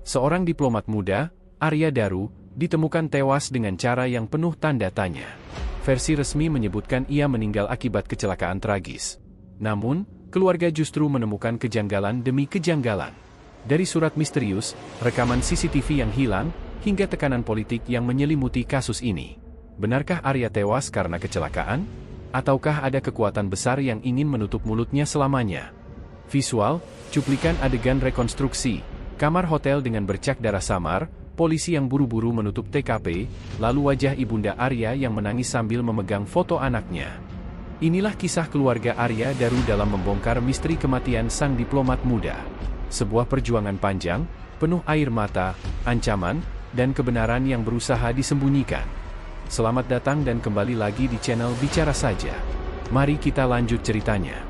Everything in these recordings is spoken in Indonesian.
Seorang diplomat muda, Arya Daru, ditemukan tewas dengan cara yang penuh tanda tanya. Versi resmi menyebutkan ia meninggal akibat kecelakaan tragis. Namun, keluarga justru menemukan kejanggalan demi kejanggalan. Dari surat misterius, rekaman CCTV yang hilang, hingga tekanan politik yang menyelimuti kasus ini. Benarkah Arya tewas karena kecelakaan? Ataukah ada kekuatan besar yang ingin menutup mulutnya selamanya? Visual, cuplikan adegan rekonstruksi, kamar hotel dengan bercak darah samar, polisi yang buru-buru menutup TKP, lalu wajah ibunda Arya yang menangis sambil memegang foto anaknya. Inilah kisah keluarga Arya Daru dalam membongkar misteri kematian sang diplomat muda. Sebuah perjuangan panjang, penuh air mata, ancaman, dan kebenaran yang berusaha disembunyikan. Selamat datang dan kembali lagi di channel Bicara Saja. Mari kita lanjut ceritanya.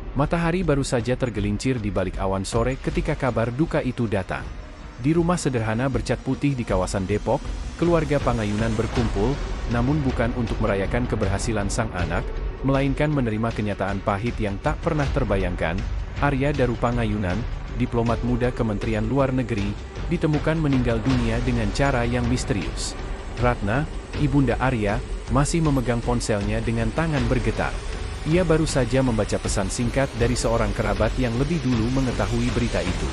Matahari baru saja tergelincir di balik awan sore ketika kabar duka itu datang. Di rumah sederhana bercat putih di kawasan Depok, keluarga Pangayunan berkumpul, namun bukan untuk merayakan keberhasilan sang anak, melainkan menerima kenyataan pahit yang tak pernah terbayangkan. Arya Daru Pangayunan, diplomat muda Kementerian Luar Negeri, ditemukan meninggal dunia dengan cara yang misterius. Ratna, ibunda Arya, masih memegang ponselnya dengan tangan bergetar. Ia baru saja membaca pesan singkat dari seorang kerabat yang lebih dulu mengetahui berita itu.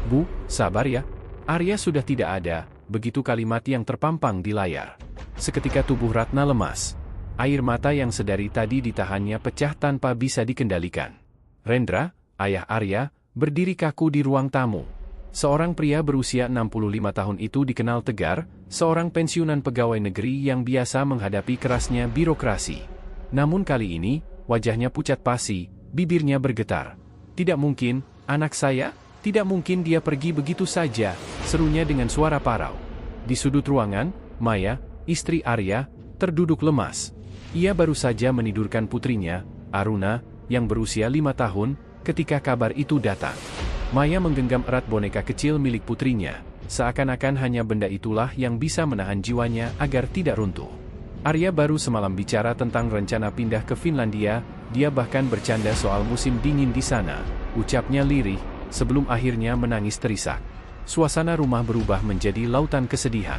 "Bu, sabar ya. Arya sudah tidak ada," begitu kalimat yang terpampang di layar. Seketika tubuh Ratna lemas. Air mata yang sedari tadi ditahannya pecah tanpa bisa dikendalikan. Rendra, ayah Arya, berdiri kaku di ruang tamu. Seorang pria berusia 65 tahun itu dikenal tegar, seorang pensiunan pegawai negeri yang biasa menghadapi kerasnya birokrasi. Namun kali ini, wajahnya pucat pasi, bibirnya bergetar. "Tidak mungkin, anak saya, tidak mungkin dia pergi begitu saja," serunya dengan suara parau. Di sudut ruangan, Maya, istri Arya, terduduk lemas. Ia baru saja menidurkan putrinya, Aruna, yang berusia 5 tahun, ketika kabar itu datang. Maya menggenggam erat boneka kecil milik putrinya, seakan-akan hanya benda itulah yang bisa menahan jiwanya agar tidak runtuh. Arya baru semalam bicara tentang rencana pindah ke Finlandia, dia bahkan bercanda soal musim dingin di sana, ucapnya lirih, sebelum akhirnya menangis terisak. Suasana rumah berubah menjadi lautan kesedihan.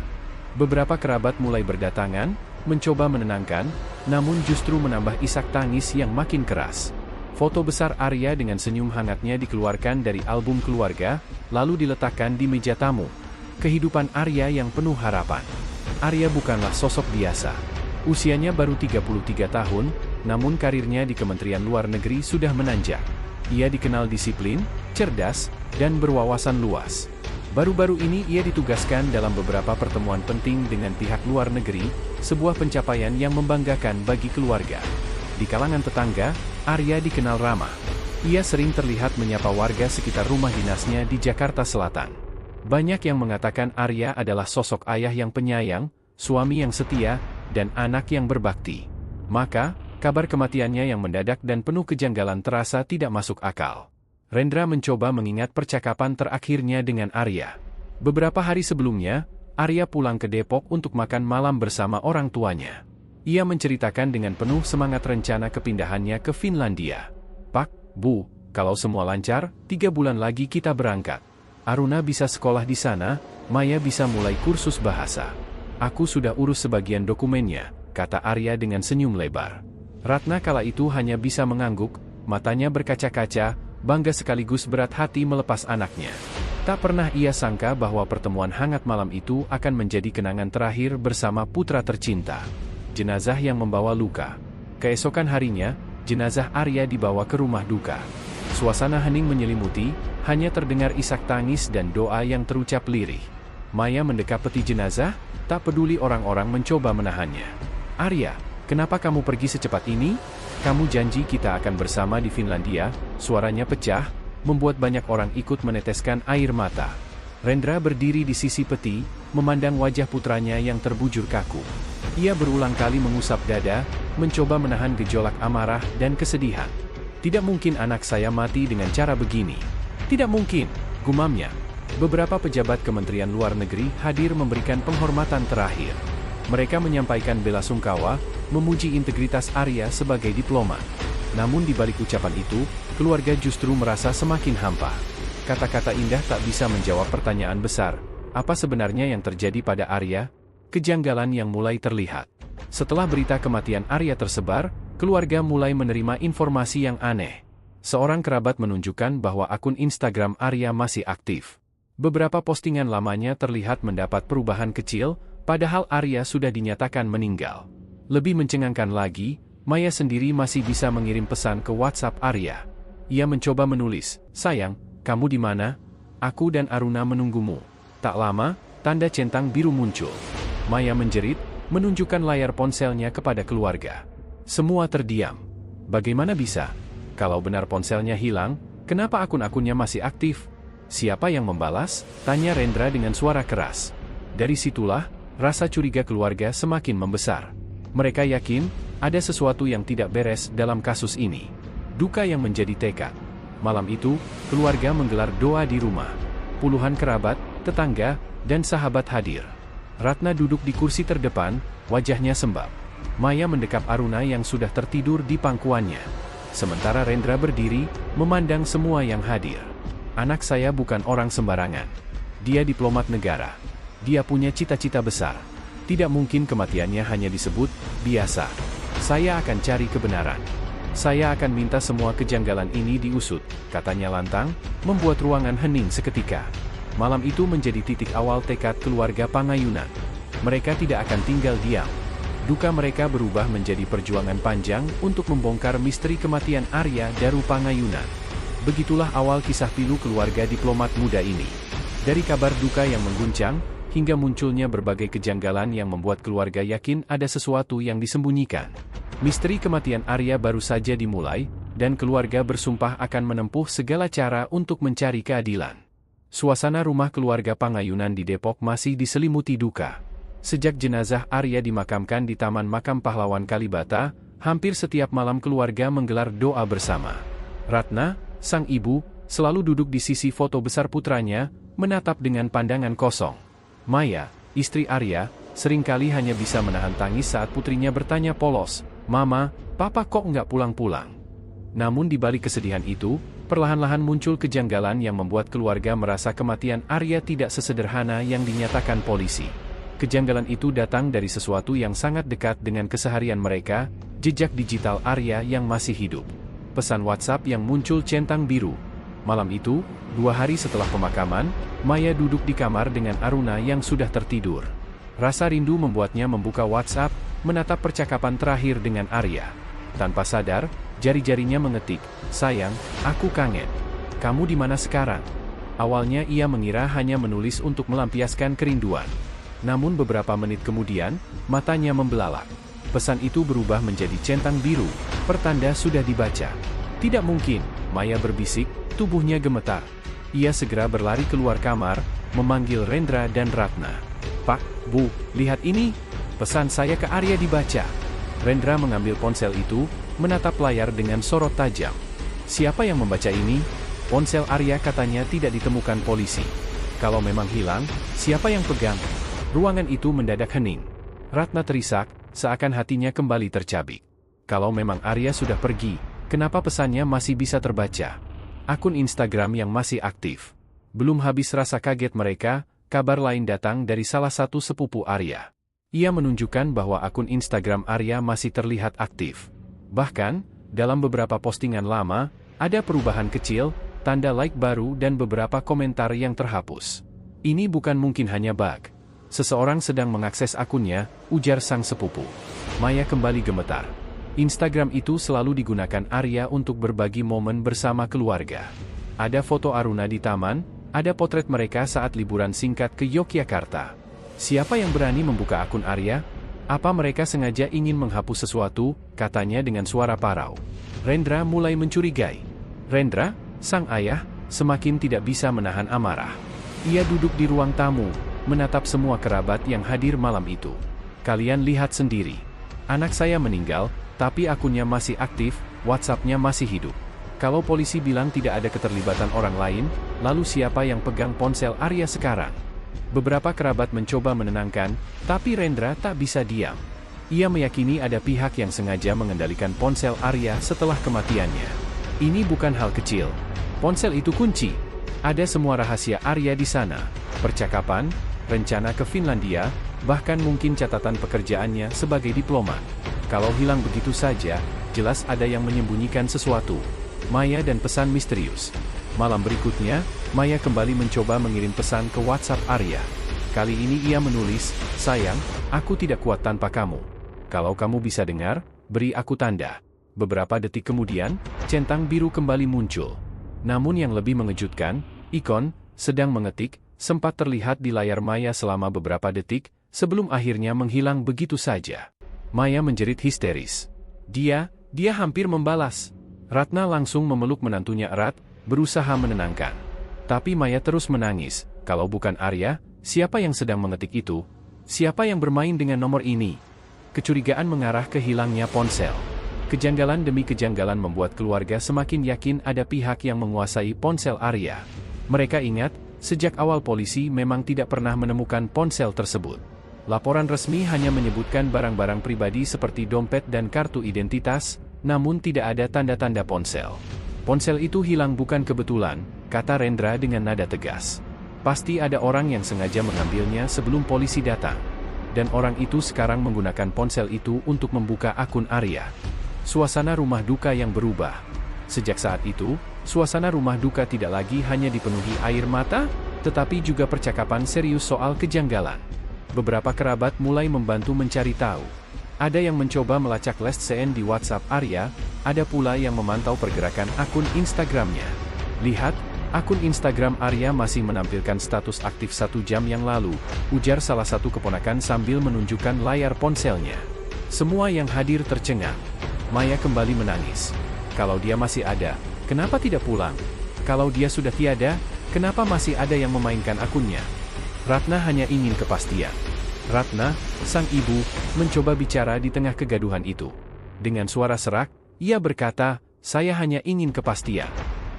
Beberapa kerabat mulai berdatangan, mencoba menenangkan, namun justru menambah isak tangis yang makin keras. Foto besar Arya dengan senyum hangatnya dikeluarkan dari album keluarga, lalu diletakkan di meja tamu. Kehidupan Arya yang penuh harapan. Arya bukanlah sosok biasa. Usianya baru 33 tahun, namun karirnya di Kementerian Luar Negeri sudah menanjak. Ia dikenal disiplin, cerdas, dan berwawasan luas. Baru-baru ini ia ditugaskan dalam beberapa pertemuan penting dengan pihak luar negeri, sebuah pencapaian yang membanggakan bagi keluarga. Di kalangan tetangga, Arya dikenal ramah. Ia sering terlihat menyapa warga sekitar rumah dinasnya di Jakarta Selatan. Banyak yang mengatakan Arya adalah sosok ayah yang penyayang, suami yang setia, dan anak yang berbakti. Maka, kabar kematiannya yang mendadak dan penuh kejanggalan terasa tidak masuk akal. Rendra mencoba mengingat percakapan terakhirnya dengan Arya. Beberapa hari sebelumnya, Arya pulang ke Depok untuk makan malam bersama orang tuanya. Ia menceritakan dengan penuh semangat rencana kepindahannya ke Finlandia. "Pak, Bu, kalau semua lancar, 3 bulan lagi kita berangkat. Aruna bisa sekolah di sana, Maya bisa mulai kursus bahasa. Aku sudah urus sebagian dokumennya," kata Arya dengan senyum lebar. Ratna kala itu hanya bisa mengangguk, matanya berkaca-kaca, bangga sekaligus berat hati melepas anaknya. Tak pernah ia sangka bahwa pertemuan hangat malam itu akan menjadi kenangan terakhir bersama putra tercinta. Jenazah yang membawa luka. Keesokan harinya, jenazah Arya dibawa ke rumah duka. Suasana hening menyelimuti, hanya terdengar isak tangis dan doa yang terucap lirih. Maya mendekap peti jenazah, tak peduli orang-orang mencoba menahannya. "Arya, kenapa kamu pergi secepat ini? Kamu janji kita akan bersama di Finlandia." Suaranya pecah, membuat banyak orang ikut meneteskan air mata. Rendra berdiri di sisi peti, memandang wajah putranya yang terbujur kaku. Ia berulang kali mengusap dada, mencoba menahan gejolak amarah dan kesedihan. "Tidak mungkin anak saya mati dengan cara begini. Tidak mungkin," gumamnya. Beberapa pejabat Kementerian Luar Negeri hadir memberikan penghormatan terakhir. Mereka menyampaikan bela sungkawa, memuji integritas Arya sebagai diplomat. Namun di balik ucapan itu, keluarga justru merasa semakin hampa. Kata-kata indah tak bisa menjawab pertanyaan besar, Apa sebenarnya yang terjadi pada Arya? Kejanggalan yang mulai terlihat. Setelah berita kematian Arya tersebar, keluarga mulai menerima informasi yang aneh. Seorang kerabat menunjukkan bahwa akun Instagram Arya masih aktif. Beberapa postingan lamanya terlihat mendapat perubahan kecil, padahal Arya sudah dinyatakan meninggal. Lebih mencengangkan lagi, Maya sendiri masih bisa mengirim pesan ke WhatsApp Arya. Ia mencoba menulis, "Sayang, kamu di mana? Aku dan Aruna menunggumu." Tak lama, tanda centang biru muncul. Maya menjerit, menunjukkan layar ponselnya kepada keluarga. Semua terdiam. Bagaimana bisa? Kalau benar ponselnya hilang, kenapa akun-akunnya masih aktif? Siapa yang membalas? Tanya Rendra dengan suara keras. Dari situlah, rasa curiga keluarga semakin membesar. Mereka yakin, ada sesuatu yang tidak beres dalam kasus ini. Duka yang menjadi tekad. Malam itu, keluarga menggelar doa di rumah. Puluhan kerabat, tetangga, dan sahabat hadir. Ratna duduk di kursi terdepan, wajahnya sembab. Maya mendekap Aruna yang sudah tertidur di pangkuannya. Sementara Rendra berdiri, memandang semua yang hadir. Anak saya bukan orang sembarangan. Dia diplomat negara. Dia punya cita-cita besar. Tidak mungkin kematiannya hanya disebut biasa. Saya akan cari kebenaran. Saya akan minta semua kejanggalan ini diusut, katanya lantang, membuat ruangan hening seketika. Malam itu menjadi titik awal tekad keluarga Pangayunan. Mereka tidak akan tinggal diam. Duka mereka berubah menjadi perjuangan panjang untuk membongkar misteri kematian Arya Daru Pangayunan. Begitulah awal kisah pilu keluarga diplomat muda ini. Dari kabar duka yang mengguncang, hingga munculnya berbagai kejanggalan yang membuat keluarga yakin ada sesuatu yang disembunyikan. Misteri kematian Arya baru saja dimulai, dan keluarga bersumpah akan menempuh segala cara untuk mencari keadilan. Suasana rumah keluarga Pangayunan di Depok masih diselimuti duka. Sejak jenazah Arya dimakamkan di Taman Makam Pahlawan Kalibata, hampir setiap malam keluarga menggelar doa bersama. Ratna, sang ibu, selalu duduk di sisi foto besar putranya, menatap dengan pandangan kosong. Maya, istri Arya, seringkali hanya bisa menahan tangis saat putrinya bertanya polos, "Mama, Papa kok nggak pulang-pulang?" Namun di balik kesedihan itu, perlahan-lahan muncul kejanggalan yang membuat keluarga merasa kematian Arya tidak sesederhana yang dinyatakan polisi. Kejanggalan itu datang dari sesuatu yang sangat dekat dengan keseharian mereka, jejak digital Arya yang masih hidup. Pesan WhatsApp yang muncul centang biru. Malam itu, 2 hari setelah pemakaman, Maya duduk di kamar dengan Aruna yang sudah tertidur. Rasa rindu membuatnya membuka WhatsApp, menatap percakapan terakhir dengan Arya. Tanpa sadar, jari-jarinya mengetik, "Sayang, aku kangen. Kamu di mana sekarang?" Awalnya ia mengira hanya menulis untuk melampiaskan kerinduan. Namun beberapa menit kemudian, matanya membelalak. Pesan itu berubah menjadi centang biru, pertanda sudah dibaca. "Tidak mungkin," Maya berbisik, tubuhnya gemetar. Ia segera berlari keluar kamar, memanggil Rendra dan Ratna. "Pak, Bu, lihat ini. Pesan saya ke Arya dibaca." Rendra mengambil ponsel itu, menatap layar dengan sorot tajam. "Siapa yang membaca ini?" "Ponsel Arya katanya tidak ditemukan polisi. Kalau memang hilang, siapa yang pegang?" Ruangan itu mendadak hening. Ratna terisak, seakan hatinya kembali tercabik. Kalau memang Arya sudah pergi, kenapa pesannya masih bisa terbaca? Akun Instagram yang masih aktif. Belum habis rasa kaget mereka, kabar lain datang dari salah satu sepupu Arya. Ia menunjukkan bahwa akun Instagram Arya masih terlihat aktif. Bahkan, dalam beberapa postingan lama, ada perubahan kecil, tanda like baru dan beberapa komentar yang terhapus. "Ini bukan mungkin hanya bug. Seseorang sedang mengakses akunnya," ujar sang sepupu. Maya kembali gemetar. Instagram itu selalu digunakan Arya untuk berbagi momen bersama keluarga. Ada foto Aruna di taman, ada potret mereka saat liburan singkat ke Yogyakarta. Siapa yang berani membuka akun Arya? Apa mereka sengaja ingin menghapus sesuatu, katanya dengan suara parau. Rendra mulai mencurigai. Rendra, sang ayah, semakin tidak bisa menahan amarah. Ia duduk di ruang tamu, menatap semua kerabat yang hadir malam itu. "Kalian lihat sendiri. Anak saya meninggal, tapi akunnya masih aktif, WhatsApp-nya masih hidup. Kalau polisi bilang tidak ada keterlibatan orang lain, lalu siapa yang pegang ponsel Arya sekarang?" Beberapa kerabat mencoba menenangkan, tapi Rendra tak bisa diam. Ia meyakini ada pihak yang sengaja mengendalikan ponsel Arya setelah kematiannya. Ini bukan hal kecil. Ponsel itu kunci. Ada semua rahasia Arya di sana. percakapan, rencana ke Finlandia, bahkan mungkin catatan pekerjaannya sebagai diplomat. Kalau hilang begitu saja, jelas ada yang menyembunyikan sesuatu. Maya dan pesan misterius. Malam berikutnya, Maya kembali mencoba mengirim pesan ke WhatsApp Arya. Kali ini ia menulis, "Sayang, aku tidak kuat tanpa kamu. Kalau kamu bisa dengar, beri aku tanda." Beberapa detik kemudian, centang biru kembali muncul. Namun yang lebih mengejutkan, ikon sedang mengetik sempat terlihat di layar Maya selama beberapa detik, sebelum akhirnya menghilang begitu saja. Maya menjerit histeris. Dia hampir membalas. Ratna langsung memeluk menantunya erat, berusaha menenangkan. Tapi Maya terus menangis. Kalau bukan Arya, siapa yang sedang mengetik itu? Siapa yang bermain dengan nomor ini? Kecurigaan mengarah ke hilangnya ponsel. Kejanggalan demi kejanggalan membuat keluarga semakin yakin ada pihak yang menguasai ponsel Arya. Mereka ingat, sejak awal polisi memang tidak pernah menemukan ponsel tersebut. Laporan resmi hanya menyebutkan barang-barang pribadi seperti dompet dan kartu identitas, namun tidak ada tanda-tanda ponsel. Ponsel itu hilang bukan kebetulan, kata Rendra dengan nada tegas. Pasti ada orang yang sengaja mengambilnya sebelum polisi datang. Dan orang itu sekarang menggunakan ponsel itu untuk membuka akun Arya. Suasana rumah duka yang berubah. Sejak saat itu, suasana rumah duka tidak lagi hanya dipenuhi air mata, tetapi juga percakapan serius soal kejanggalan. Beberapa kerabat mulai membantu mencari tahu. Ada yang mencoba melacak list CN di WhatsApp Arya, ada pula yang memantau pergerakan akun Instagramnya. Lihat, akun Instagram Arya masih menampilkan status aktif 1 jam yang lalu, ujar salah satu keponakan sambil menunjukkan layar ponselnya. Semua yang hadir tercengang. Maya kembali menangis. Kalau dia masih ada, kenapa tidak pulang? Kalau dia sudah tiada, kenapa masih ada yang memainkan akunnya? Ratna hanya ingin kepastian. Ratna, sang ibu, mencoba bicara di tengah kegaduhan itu. Dengan suara serak, ia berkata, "Saya hanya ingin kepastian.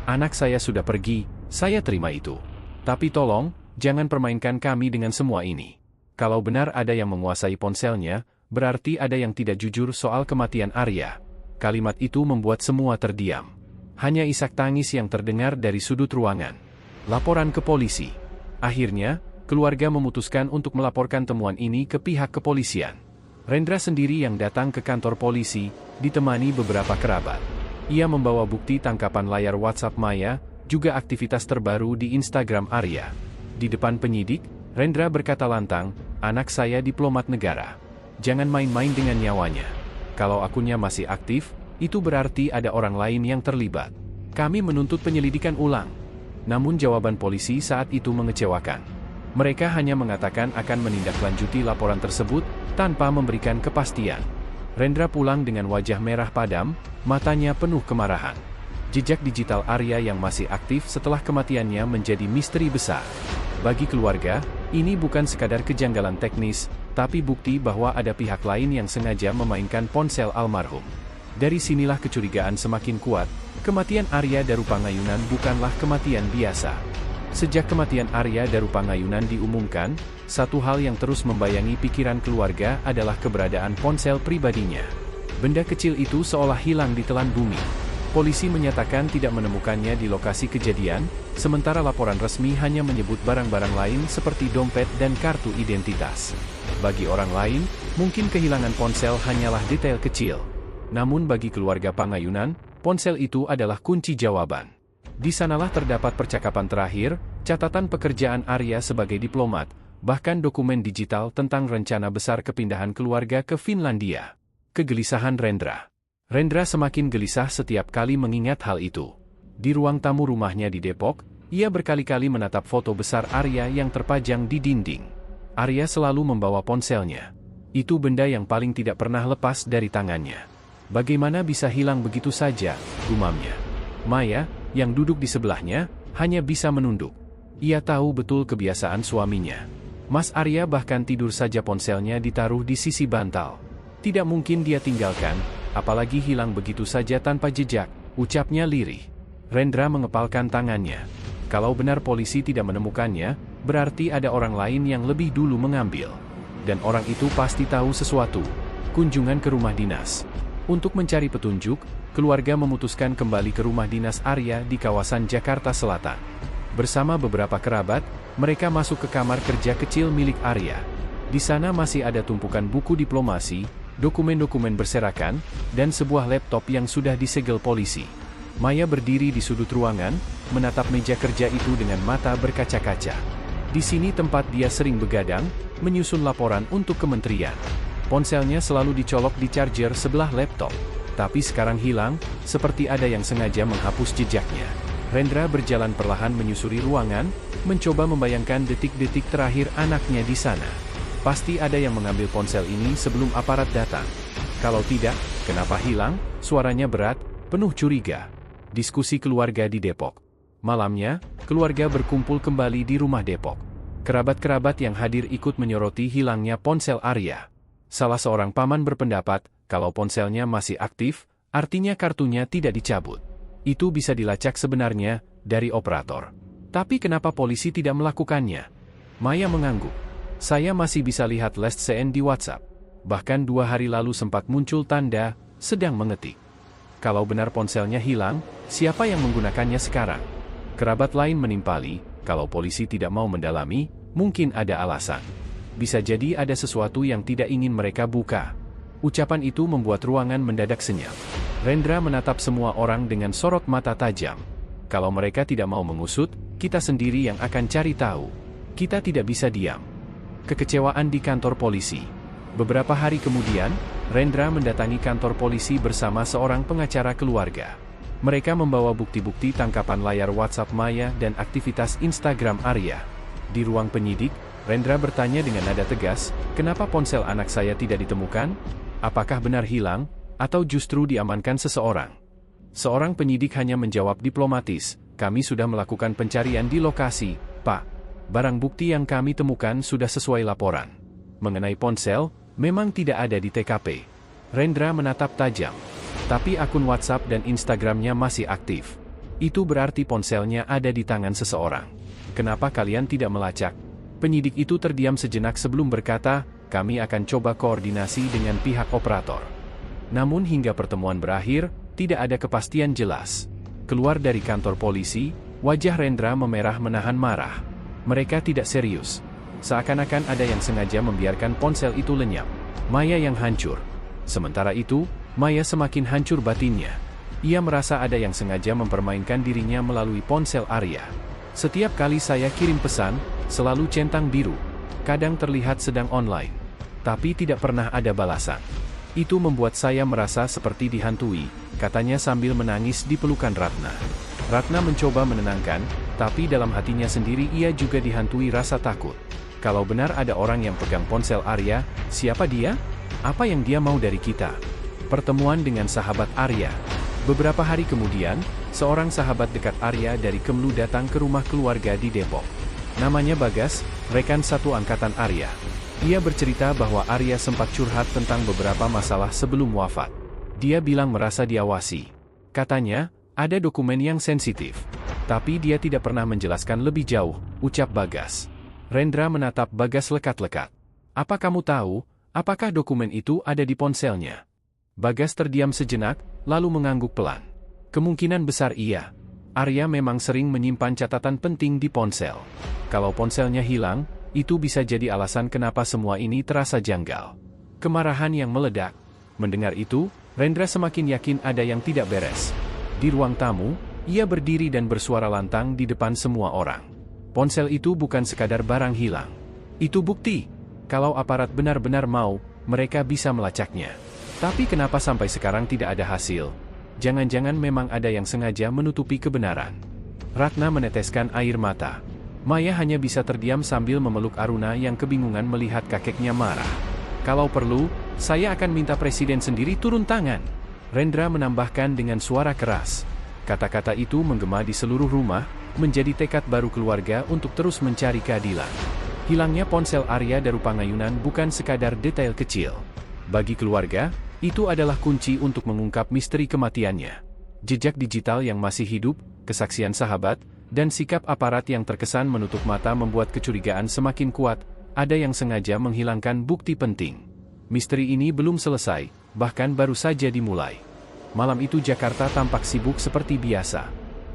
Anak saya sudah pergi, saya terima itu. Tapi tolong, jangan permainkan kami dengan semua ini. Kalau benar ada yang menguasai ponselnya, berarti ada yang tidak jujur soal kematian Arya." Kalimat itu membuat semua terdiam. Hanya isak tangis yang terdengar dari sudut ruangan. Laporan ke polisi. Akhirnya, keluarga memutuskan untuk melaporkan temuan ini ke pihak kepolisian. Rendra sendiri yang datang ke kantor polisi, ditemani beberapa kerabat. Ia membawa bukti tangkapan layar WhatsApp Maya, juga aktivitas terbaru di Instagram Arya. Di depan penyidik, Rendra berkata lantang, "Anak saya diplomat negara. Jangan main-main dengan nyawanya. Kalau akunnya masih aktif, itu berarti ada orang lain yang terlibat. Kami menuntut penyelidikan ulang." Namun jawaban polisi saat itu mengecewakan. Mereka hanya mengatakan akan menindaklanjuti laporan tersebut, tanpa memberikan kepastian. Rendra pulang dengan wajah merah padam, matanya penuh kemarahan. Jejak digital Arya yang masih aktif setelah kematiannya menjadi misteri besar. Bagi keluarga, ini bukan sekadar kejanggalan teknis, tapi bukti bahwa ada pihak lain yang sengaja memainkan ponsel almarhum. Dari sinilah kecurigaan semakin kuat, kematian Arya Darupangayunan bukanlah kematian biasa. Sejak kematian Arya Darupangayunan diumumkan, satu hal yang terus membayangi pikiran keluarga adalah keberadaan ponsel pribadinya. Benda kecil itu seolah hilang ditelan bumi. Polisi menyatakan tidak menemukannya di lokasi kejadian, sementara laporan resmi hanya menyebut barang-barang lain seperti dompet dan kartu identitas. Bagi orang lain, mungkin kehilangan ponsel hanyalah detail kecil. Namun bagi keluarga Pangayunan, ponsel itu adalah kunci jawaban. Di sanalah terdapat percakapan terakhir, catatan pekerjaan Arya sebagai diplomat, bahkan dokumen digital tentang rencana besar kepindahan keluarga ke Finlandia. Kegelisahan Rendra. Rendra semakin gelisah setiap kali mengingat hal itu. Di ruang tamu rumahnya di Depok, ia berkali-kali menatap foto besar Arya yang terpajang di dinding. Arya selalu membawa ponselnya. Itu benda yang paling tidak pernah lepas dari tangannya. Bagaimana bisa hilang begitu saja, gumamnya. Maya, yang duduk di sebelahnya, hanya bisa menunduk. Ia tahu betul kebiasaan suaminya. Mas Arya bahkan tidur saja ponselnya ditaruh di sisi bantal. Tidak mungkin dia tinggalkan, apalagi hilang begitu saja tanpa jejak, ucapnya lirih. Rendra mengepalkan tangannya. Kalau benar polisi tidak menemukannya, berarti ada orang lain yang lebih dulu mengambil. Dan orang itu pasti tahu sesuatu. Kunjungan ke rumah dinas. Untuk mencari petunjuk, keluarga memutuskan kembali ke rumah dinas Arya di kawasan Jakarta Selatan. Bersama beberapa kerabat, mereka masuk ke kamar kerja kecil milik Arya. Di sana masih ada tumpukan buku diplomasi, dokumen-dokumen berserakan, dan sebuah laptop yang sudah disegel polisi. Maya berdiri di sudut ruangan, menatap meja kerja itu dengan mata berkaca-kaca. Di sini tempat dia sering begadang, menyusun laporan untuk kementerian. Ponselnya selalu dicolok di charger sebelah laptop. Tapi sekarang hilang, seperti ada yang sengaja menghapus jejaknya. Rendra berjalan perlahan menyusuri ruangan, mencoba membayangkan detik-detik terakhir anaknya di sana. Pasti ada yang mengambil ponsel ini sebelum aparat datang. Kalau tidak, kenapa hilang? Suaranya berat, penuh curiga. Diskusi keluarga di Depok. Malamnya, keluarga berkumpul kembali di rumah Depok. Kerabat-kerabat yang hadir ikut menyoroti hilangnya ponsel Arya. Salah seorang paman berpendapat, kalau ponselnya masih aktif, artinya kartunya tidak dicabut. Itu bisa dilacak sebenarnya dari operator. Tapi kenapa polisi tidak melakukannya? Maya mengangguk. Saya masih bisa lihat last scene di WhatsApp. Bahkan 2 hari lalu sempat muncul tanda, sedang mengetik. Kalau benar ponselnya hilang, siapa yang menggunakannya sekarang? Kerabat lain menimpali, kalau polisi tidak mau mendalami, mungkin ada alasan. Bisa jadi ada sesuatu yang tidak ingin mereka buka. Ucapan itu membuat ruangan mendadak senyap. Rendra menatap semua orang dengan sorot mata tajam. Kalau mereka tidak mau mengusut, kita sendiri yang akan cari tahu. Kita tidak bisa diam. Kekecewaan di kantor polisi. Beberapa hari kemudian, Rendra mendatangi kantor polisi bersama seorang pengacara keluarga. Mereka membawa bukti-bukti tangkapan layar WhatsApp Maya dan aktivitas Instagram Arya. Di ruang penyidik, Rendra bertanya dengan nada tegas, "Kenapa ponsel anak saya tidak ditemukan? Apakah benar hilang, atau justru diamankan seseorang?" Seorang penyidik hanya menjawab diplomatis, "Kami sudah melakukan pencarian di lokasi, Pak. Barang bukti yang kami temukan sudah sesuai laporan. Mengenai ponsel, memang tidak ada di TKP." Rendra menatap tajam. Tapi akun WhatsApp dan Instagramnya masih aktif. Itu berarti ponselnya ada di tangan seseorang. Kenapa kalian tidak melacak? Penyidik itu terdiam sejenak sebelum berkata, "Kami akan coba koordinasi dengan pihak operator." Namun hingga pertemuan berakhir, tidak ada kepastian jelas. Keluar dari kantor polisi, wajah Rendra memerah menahan marah. Mereka tidak serius. Seakan-akan ada yang sengaja membiarkan ponsel itu lenyap. Maya yang hancur. Sementara itu, Maya semakin hancur batinnya. Ia merasa ada yang sengaja mempermainkan dirinya melalui ponsel Arya. "Setiap kali saya kirim pesan, selalu centang biru. Kadang terlihat sedang online. Tapi tidak pernah ada balasan. Itu membuat saya merasa seperti dihantui," katanya sambil menangis di pelukan Ratna. Ratna mencoba menenangkan, tapi dalam hatinya sendiri ia juga dihantui rasa takut. Kalau benar ada orang yang pegang ponsel Arya, siapa dia? Apa yang dia mau dari kita? Pertemuan dengan sahabat Arya. Beberapa hari kemudian, seorang sahabat dekat Arya dari Kemlu datang ke rumah keluarga di Depok. Namanya Bagas, rekan satu angkatan Arya. Ia bercerita bahwa Arya sempat curhat tentang beberapa masalah sebelum wafat. Dia bilang merasa diawasi. Katanya, ada dokumen yang sensitif. Tapi dia tidak pernah menjelaskan lebih jauh, ucap Bagas. Rendra menatap Bagas lekat-lekat. "Apa kamu tahu, apakah dokumen itu ada di ponselnya?" Bagas terdiam sejenak, lalu mengangguk pelan. "Kemungkinan besar iya. Arya memang sering menyimpan catatan penting di ponsel. Kalau ponselnya hilang, itu bisa jadi alasan kenapa semua ini terasa janggal." Kemarahan yang meledak. Mendengar itu, Rendra semakin yakin ada yang tidak beres. Di ruang tamu, ia berdiri dan bersuara lantang di depan semua orang. "Ponsel itu bukan sekadar barang hilang. Itu bukti. Kalau aparat benar-benar mau, mereka bisa melacaknya. Tapi kenapa sampai sekarang tidak ada hasil? Jangan-jangan memang ada yang sengaja menutupi kebenaran." Ratna meneteskan air mata. Maya hanya bisa terdiam sambil memeluk Aruna yang kebingungan melihat kakeknya marah. "Kalau perlu, saya akan minta presiden sendiri turun tangan," Rendra menambahkan dengan suara keras. Kata-kata itu menggema di seluruh rumah, menjadi tekad baru keluarga untuk terus mencari keadilan. Hilangnya ponsel Arya Darupangayunan bukan sekadar detail kecil. Bagi keluarga, itu adalah kunci untuk mengungkap misteri kematiannya. Jejak digital yang masih hidup, kesaksian sahabat, dan sikap aparat yang terkesan menutup mata membuat kecurigaan semakin kuat. Ada yang sengaja menghilangkan bukti penting. Misteri ini belum selesai, bahkan baru saja dimulai. Malam itu Jakarta tampak sibuk seperti biasa.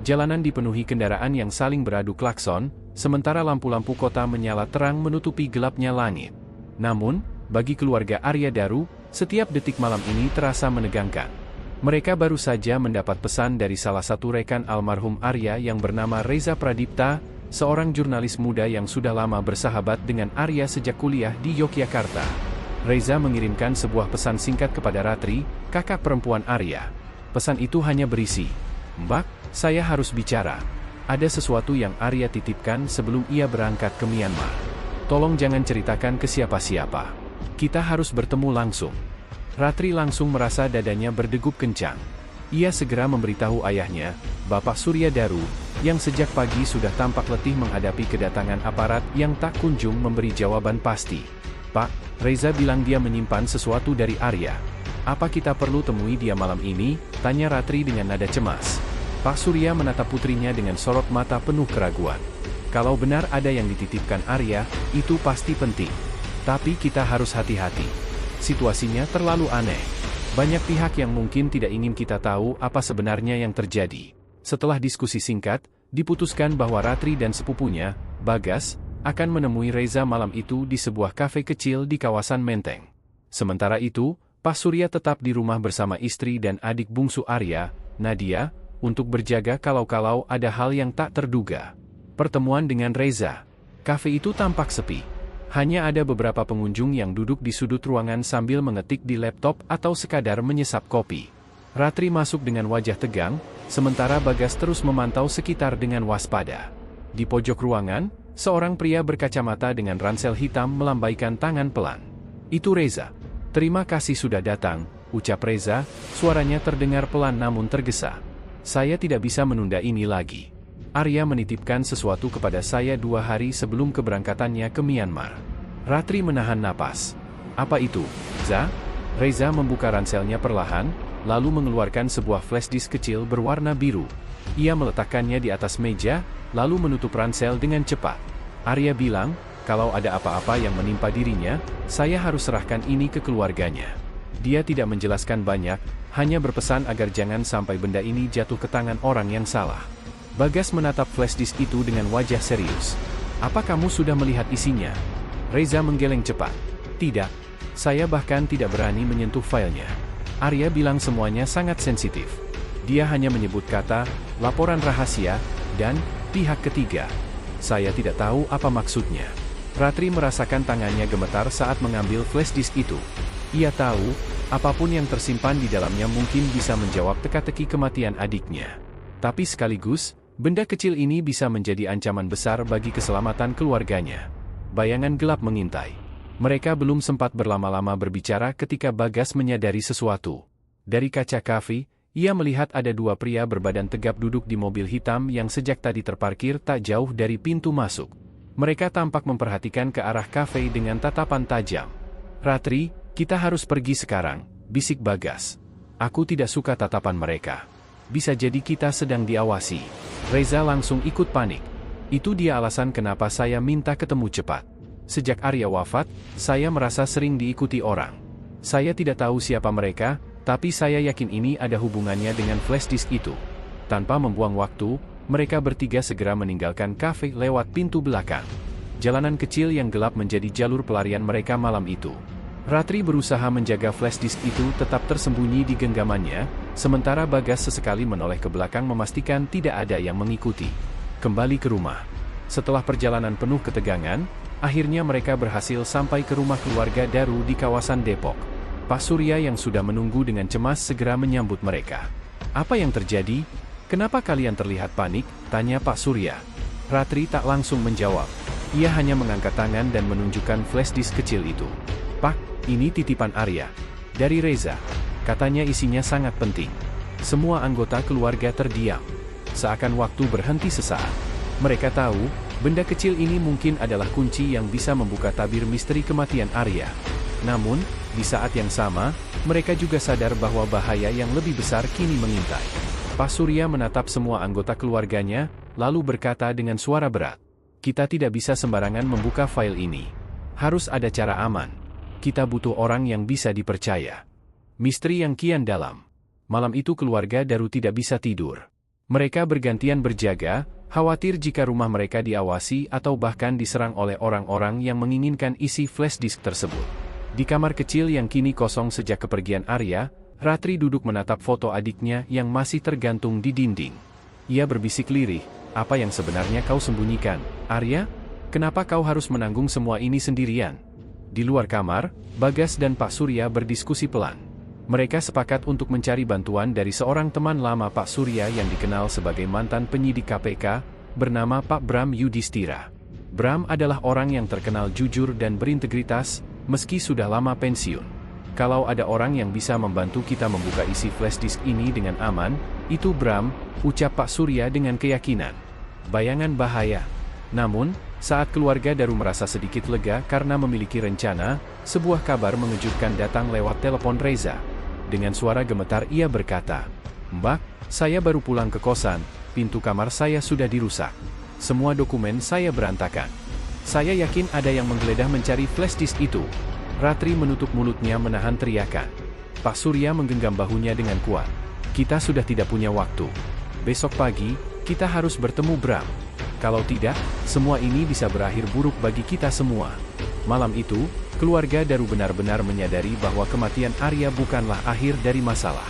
Jalanan dipenuhi kendaraan yang saling beradu klakson, sementara lampu-lampu kota menyala terang menutupi gelapnya langit. Namun, bagi keluarga Arya Daru, setiap detik malam ini terasa menegangkan. Mereka baru saja mendapat pesan dari salah satu rekan almarhum Arya yang bernama Reza Pradipta, seorang jurnalis muda yang sudah lama bersahabat dengan Arya sejak kuliah di Yogyakarta. Reza mengirimkan sebuah pesan singkat kepada Ratri, kakak perempuan Arya. Pesan itu hanya berisi, "Mbak, saya harus bicara. Ada sesuatu yang Arya titipkan sebelum ia berangkat ke Myanmar. Tolong jangan ceritakan ke siapa-siapa. Kita harus bertemu langsung." Ratri langsung merasa dadanya berdegup kencang. Ia segera memberitahu ayahnya, Bapak Surya Daru, yang sejak pagi sudah tampak letih menghadapi kedatangan aparat yang tak kunjung memberi jawaban pasti. "Pak, Reza bilang dia menyimpan sesuatu dari Arya. Apa kita perlu temui dia malam ini?" tanya Ratri dengan nada cemas. Pak Surya menatap putrinya dengan sorot mata penuh keraguan. "Kalau benar ada yang dititipkan Arya, itu pasti penting. Tapi kita harus hati-hati. Situasinya terlalu aneh. Banyak pihak yang mungkin tidak ingin kita tahu apa sebenarnya yang terjadi." Setelah diskusi singkat, diputuskan bahwa Ratri dan sepupunya, Bagas, akan menemui Reza malam itu di sebuah kafe kecil di kawasan Menteng. Sementara itu, Pak Surya tetap di rumah bersama istri dan adik bungsu Arya, Nadia, untuk berjaga kalau-kalau ada hal yang tak terduga. Pertemuan dengan Reza. Kafe itu tampak sepi. Hanya ada beberapa pengunjung yang duduk di sudut ruangan sambil mengetik di laptop atau sekadar menyesap kopi. Ratri masuk dengan wajah tegang, sementara Bagas terus memantau sekitar dengan waspada. Di pojok ruangan, seorang pria berkacamata dengan ransel hitam melambaikan tangan pelan. "Itu Reza. Terima kasih sudah datang," ucap Reza, suaranya terdengar pelan namun tergesa. "Saya tidak bisa menunda ini lagi. Arya menitipkan sesuatu kepada saya 2 hari sebelum keberangkatannya ke Myanmar." Ratri menahan napas. "Apa itu, Za?" Reza membuka ranselnya perlahan, lalu mengeluarkan sebuah flash disk kecil berwarna biru. Ia meletakkannya di atas meja, lalu menutup ransel dengan cepat. "Arya bilang, kalau ada apa-apa yang menimpa dirinya, saya harus serahkan ini ke keluarganya. Dia tidak menjelaskan banyak, hanya berpesan agar jangan sampai benda ini jatuh ke tangan orang yang salah." Bagas menatap flash disk itu dengan wajah serius. "Apa kamu sudah melihat isinya?" Reza menggeleng cepat. "Tidak. Saya bahkan tidak berani menyentuh filenya. Arya bilang semuanya sangat sensitif. Dia hanya menyebut kata, laporan rahasia, dan pihak ketiga. Saya tidak tahu apa maksudnya." Ratri merasakan tangannya gemetar saat mengambil flash disk itu. Ia tahu, apapun yang tersimpan di dalamnya mungkin bisa menjawab teka-teki kematian adiknya. Tapi sekaligus, benda kecil ini bisa menjadi ancaman besar bagi keselamatan keluarganya. Bayangan gelap mengintai. Mereka belum sempat berlama-lama berbicara ketika Bagas menyadari sesuatu. Dari kaca kafe, ia melihat ada 2 pria berbadan tegap duduk di mobil hitam yang sejak tadi terparkir tak jauh dari pintu masuk. Mereka tampak memperhatikan ke arah kafe dengan tatapan tajam. "Ratri, kita harus pergi sekarang," bisik Bagas. "Aku tidak suka tatapan mereka. Bisa jadi kita sedang diawasi." Reza langsung ikut panik. "Itu dia alasan kenapa saya minta ketemu cepat. Sejak Arya wafat, saya merasa sering diikuti orang. Saya tidak tahu siapa mereka, tapi saya yakin ini ada hubungannya dengan flash disk itu." Tanpa membuang waktu, mereka bertiga segera meninggalkan kafe lewat pintu belakang. Jalanan kecil yang gelap menjadi jalur pelarian mereka malam itu. Ratri berusaha menjaga flash disk itu tetap tersembunyi di genggamannya, sementara Bagas sesekali menoleh ke belakang memastikan tidak ada yang mengikuti. Kembali ke rumah. Setelah perjalanan penuh ketegangan, akhirnya mereka berhasil sampai ke rumah keluarga Daru di kawasan Depok. Pak Surya yang sudah menunggu dengan cemas segera menyambut mereka. "Apa yang terjadi? Kenapa kalian terlihat panik?" tanya Pak Surya. Ratri tak langsung menjawab. Ia hanya mengangkat tangan dan menunjukkan flash disk kecil itu. "Pak, ini titipan Arya. Dari Reza. Katanya isinya sangat penting." Semua anggota keluarga terdiam. Seakan waktu berhenti sesaat. Mereka tahu, benda kecil ini mungkin adalah kunci yang bisa membuka tabir misteri kematian Arya. Namun, di saat yang sama, mereka juga sadar bahwa bahaya yang lebih besar kini mengintai. Pak Surya menatap semua anggota keluarganya, lalu berkata dengan suara berat, "Kita tidak bisa sembarangan membuka file ini. Harus ada cara aman. Kita butuh orang yang bisa dipercaya." Misteri yang kian dalam. Malam itu keluarga Daru tidak bisa tidur. Mereka bergantian berjaga, khawatir jika rumah mereka diawasi atau bahkan diserang oleh orang-orang yang menginginkan isi flash disk tersebut. Di kamar kecil yang kini kosong sejak kepergian Arya, Ratri duduk menatap foto adiknya yang masih tergantung di dinding. Ia berbisik lirih, "Apa yang sebenarnya kau sembunyikan, Arya? Kenapa kau harus menanggung semua ini sendirian?" Di luar kamar, Bagas dan Pak Surya berdiskusi pelan. Mereka sepakat untuk mencari bantuan dari seorang teman lama Pak Surya yang dikenal sebagai mantan penyidik KPK, bernama Pak Bram Yudhistira. Bram adalah orang yang terkenal jujur dan berintegritas, meski sudah lama pensiun. "Kalau ada orang yang bisa membantu kita membuka isi flash disk ini dengan aman, itu Bram," ucap Pak Surya dengan keyakinan. Bayangan bahaya. Namun, saat keluarga Daru merasa sedikit lega karena memiliki rencana, sebuah kabar mengejutkan datang lewat telepon Reza. Dengan suara gemetar ia berkata, "Mbak, saya baru pulang ke kosan, pintu kamar saya sudah dirusak. Semua dokumen saya berantakan. Saya yakin ada yang menggeledah mencari flash disk itu." Ratri menutup mulutnya menahan teriakan. Pak Surya menggenggam bahunya dengan kuat. "Kita sudah tidak punya waktu. Besok pagi, kita harus bertemu Bram. Kalau tidak, semua ini bisa berakhir buruk bagi kita semua." Malam itu, keluarga Daru benar-benar menyadari bahwa kematian Arya bukanlah akhir dari masalah.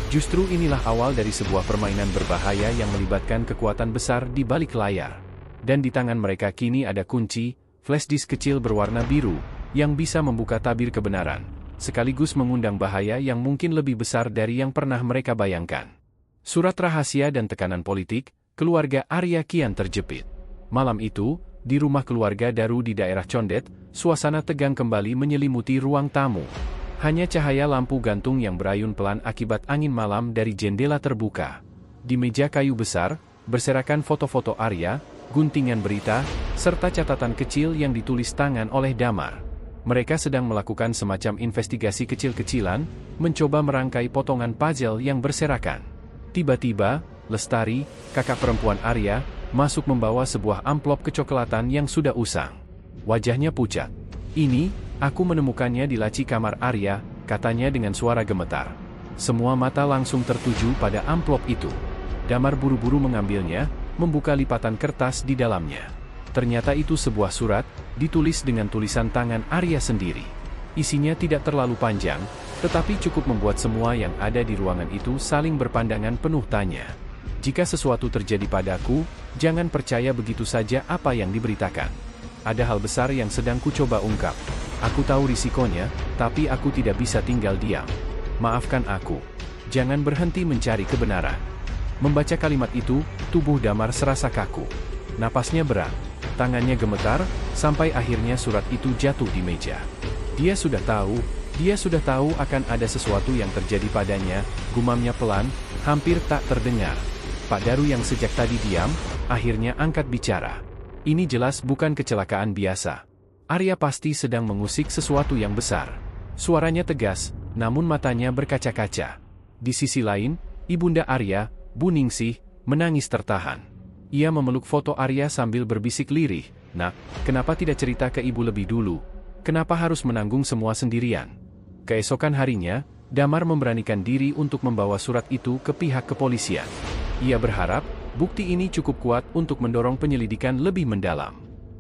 Justru inilah awal dari sebuah permainan berbahaya yang melibatkan kekuatan besar di balik layar. Dan di tangan mereka kini ada kunci, flash disk kecil berwarna biru, yang bisa membuka tabir kebenaran, sekaligus mengundang bahaya yang mungkin lebih besar dari yang pernah mereka bayangkan. Surat rahasia dan tekanan politik, keluarga Arya kian terjepit. Malam itu, di rumah keluarga Daru di daerah Condet, suasana tegang kembali menyelimuti ruang tamu. Hanya cahaya lampu gantung yang berayun pelan akibat angin malam dari jendela terbuka. Di meja kayu besar, berserakan foto-foto Arya, guntingan berita, serta catatan kecil yang ditulis tangan oleh Damar. Mereka sedang melakukan semacam investigasi kecil-kecilan, mencoba merangkai potongan puzzle yang berserakan. Tiba-tiba, Lestari, kakak perempuan Arya, masuk membawa sebuah amplop kecoklatan yang sudah usang. Wajahnya pucat. "Ini, aku menemukannya di laci kamar Arya," katanya dengan suara gemetar. Semua mata langsung tertuju pada amplop itu. Damar buru-buru mengambilnya, membuka lipatan kertas di dalamnya. Ternyata itu sebuah surat, ditulis dengan tulisan tangan Arya sendiri. Isinya tidak terlalu panjang, tetapi cukup membuat semua yang ada di ruangan itu saling berpandangan penuh tanya. "Jika sesuatu terjadi padaku, jangan percaya begitu saja apa yang diberitakan. Ada hal besar yang sedang kucoba ungkap. Aku tahu risikonya, tapi aku tidak bisa tinggal diam. Maafkan aku. Jangan berhenti mencari kebenaran." Membaca kalimat itu, tubuh Damar serasa kaku. Napasnya berat. Tangannya gemetar, sampai akhirnya surat itu jatuh di meja. Dia sudah tahu akan ada sesuatu yang terjadi padanya, gumamnya pelan, hampir tak terdengar. Pak Daru yang sejak tadi diam, akhirnya angkat bicara. "Ini jelas bukan kecelakaan biasa. Arya pasti sedang mengusik sesuatu yang besar." Suaranya tegas, namun matanya berkaca-kaca. Di sisi lain, ibunda Arya, Bu Ningsih, menangis tertahan. Ia memeluk foto Arya sambil berbisik lirih, "Nak, kenapa tidak cerita ke ibu lebih dulu? Kenapa harus menanggung semua sendirian?" Keesokan harinya, Damar memberanikan diri untuk membawa surat itu ke pihak kepolisian. Ia berharap, bukti ini cukup kuat untuk mendorong penyelidikan lebih mendalam.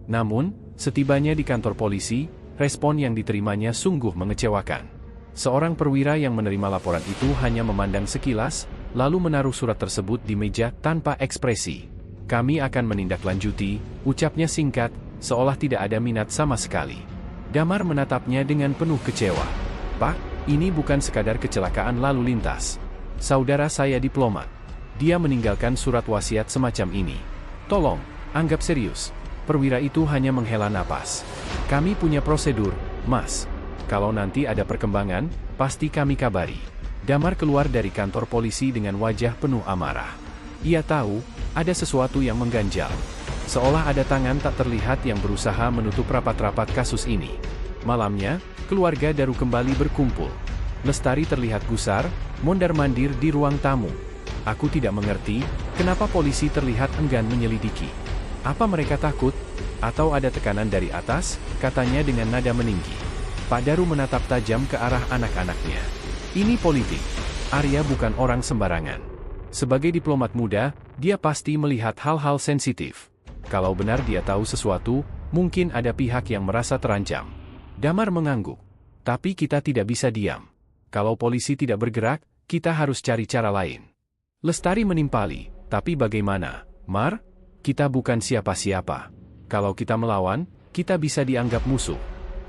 Namun, setibanya di kantor polisi, respon yang diterimanya sungguh mengecewakan. Seorang perwira yang menerima laporan itu hanya memandang sekilas, lalu menaruh surat tersebut di meja tanpa ekspresi. "Kami akan menindaklanjuti," ucapnya singkat, seolah tidak ada minat sama sekali. Damar menatapnya dengan penuh kecewa. "Pak, ini bukan sekadar kecelakaan lalu lintas. Saudara saya diplomat. Dia meninggalkan surat wasiat semacam ini. Tolong, anggap serius." Perwira itu hanya menghela napas. "Kami punya prosedur, Mas. Kalau nanti ada perkembangan, pasti kami kabari." Damar keluar dari kantor polisi dengan wajah penuh amarah. Ia tahu, ada sesuatu yang mengganjal. Seolah ada tangan tak terlihat yang berusaha menutup rapat-rapat kasus ini. Malamnya, keluarga Daru kembali berkumpul. Lestari terlihat gusar, mondar-mandir di ruang tamu. "Aku tidak mengerti, kenapa polisi terlihat enggan menyelidiki. Apa mereka takut? Atau ada tekanan dari atas?" katanya dengan nada meninggi. Pak Daru menatap tajam ke arah anak-anaknya. "Ini politik. Arya bukan orang sembarangan. Sebagai diplomat muda, Dia pasti melihat hal-hal sensitif. Kalau benar dia tahu sesuatu, mungkin ada pihak yang merasa terancam. Damar mengangguk. Tapi kita tidak bisa diam. Kalau polisi tidak bergerak, kita harus cari cara lain. Lestari menimpali, tapi bagaimana, Mar? Kita bukan siapa-siapa. Kalau kita melawan, kita bisa dianggap musuh.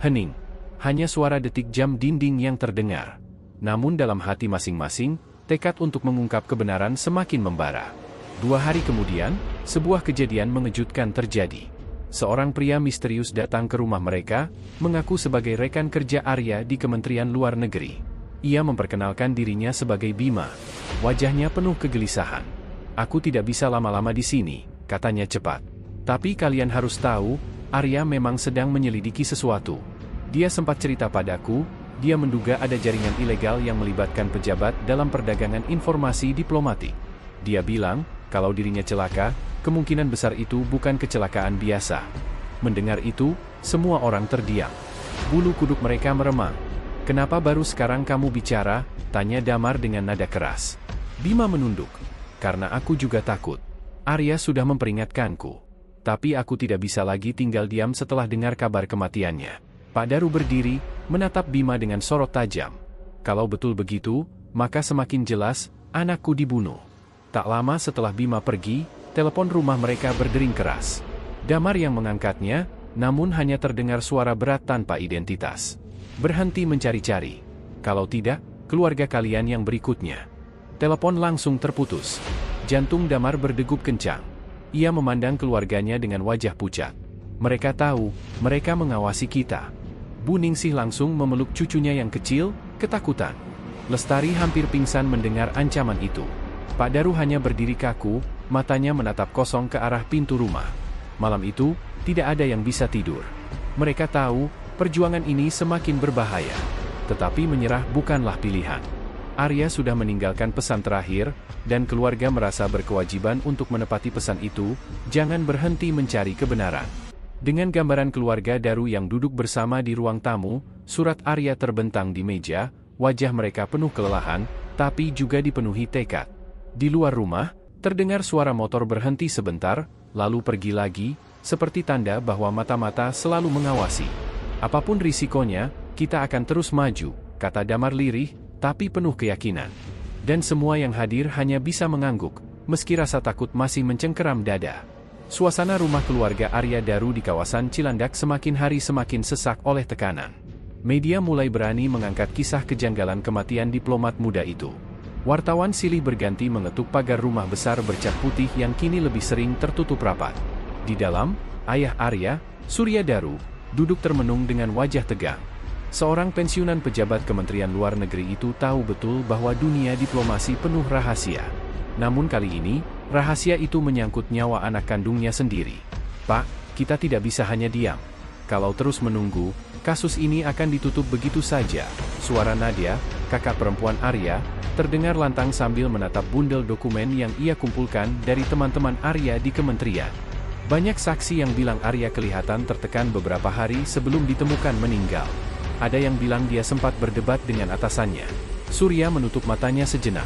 Hening. Hanya suara detik jam dinding yang terdengar. Namun dalam hati masing-masing, tekad untuk mengungkap kebenaran semakin membara. 2 hari kemudian, sebuah kejadian mengejutkan terjadi. Seorang pria misterius datang ke rumah mereka, mengaku sebagai rekan kerja Arya di Kementerian Luar Negeri. Ia memperkenalkan dirinya sebagai Bima. Wajahnya penuh kegelisahan. "Aku tidak bisa lama-lama di sini," katanya cepat. "Tapi kalian harus tahu, Arya memang sedang menyelidiki sesuatu. Dia sempat cerita padaku, dia menduga ada jaringan ilegal yang melibatkan pejabat dalam perdagangan informasi diplomatik. Dia bilang, kalau dirinya celaka, kemungkinan besar itu bukan kecelakaan biasa." Mendengar itu, semua orang terdiam. Bulu kuduk mereka meremang. "Kenapa baru sekarang kamu bicara?" tanya Damar dengan nada keras. Bima menunduk. "Karena aku juga takut. Arya sudah memperingatkanku. Tapi aku tidak bisa lagi tinggal diam setelah dengar kabar kematiannya." Pak Daru berdiri, menatap Bima dengan sorot tajam. "Kalau betul begitu, maka semakin jelas, anakku dibunuh." Tak lama setelah Bima pergi, telepon rumah mereka berdering keras. Damar yang mengangkatnya, namun hanya terdengar suara berat tanpa identitas. "Berhenti mencari-cari. Kalau tidak, keluarga kalian yang berikutnya." Telepon langsung terputus. Jantung Damar berdegup kencang. Ia memandang keluarganya dengan wajah pucat. "Mereka tahu, mereka mengawasi kita." Bu Ningsih langsung memeluk cucunya yang kecil, ketakutan. Lestari hampir pingsan mendengar ancaman itu. Pak Daru hanya berdiri kaku, matanya menatap kosong ke arah pintu rumah. Malam itu, tidak ada yang bisa tidur. Mereka tahu, perjuangan ini semakin berbahaya. Tetapi menyerah bukanlah pilihan. Arya sudah meninggalkan pesan terakhir, dan keluarga merasa berkewajiban untuk menepati pesan itu, jangan berhenti mencari kebenaran. Dengan gambaran keluarga Daru yang duduk bersama di ruang tamu, surat Arya terbentang di meja, wajah mereka penuh kelelahan, tapi juga dipenuhi tekad. Di luar rumah, terdengar suara motor berhenti sebentar, lalu pergi lagi, seperti tanda bahwa mata-mata selalu mengawasi. "Apapun risikonya, kita akan terus maju," kata Damar lirih, tapi penuh keyakinan. Dan semua yang hadir hanya bisa mengangguk, meski rasa takut masih mencengkeram dada. Suasana rumah keluarga Arya Daru di kawasan Cilandak semakin hari semakin sesak oleh tekanan. Media mulai berani mengangkat kisah kejanggalan kematian diplomat muda itu. Wartawan silih berganti mengetuk pagar rumah besar bercat putih yang kini lebih sering tertutup rapat. Di dalam, ayah Arya, Surya Daru, duduk termenung dengan wajah tegang. Seorang pensiunan pejabat Kementerian Luar Negeri itu tahu betul bahwa dunia diplomasi penuh rahasia. Namun kali ini, rahasia itu menyangkut nyawa anak kandungnya sendiri. "Pak, kita tidak bisa hanya diam. Kalau terus menunggu, kasus ini akan ditutup begitu saja." Suara Nadia, kakak perempuan Arya, terdengar lantang sambil menatap bundel dokumen yang ia kumpulkan dari teman-teman Arya di kementerian. Banyak saksi yang bilang Arya kelihatan tertekan beberapa hari sebelum ditemukan meninggal. Ada yang bilang dia sempat berdebat dengan atasannya. Surya menutup matanya sejenak.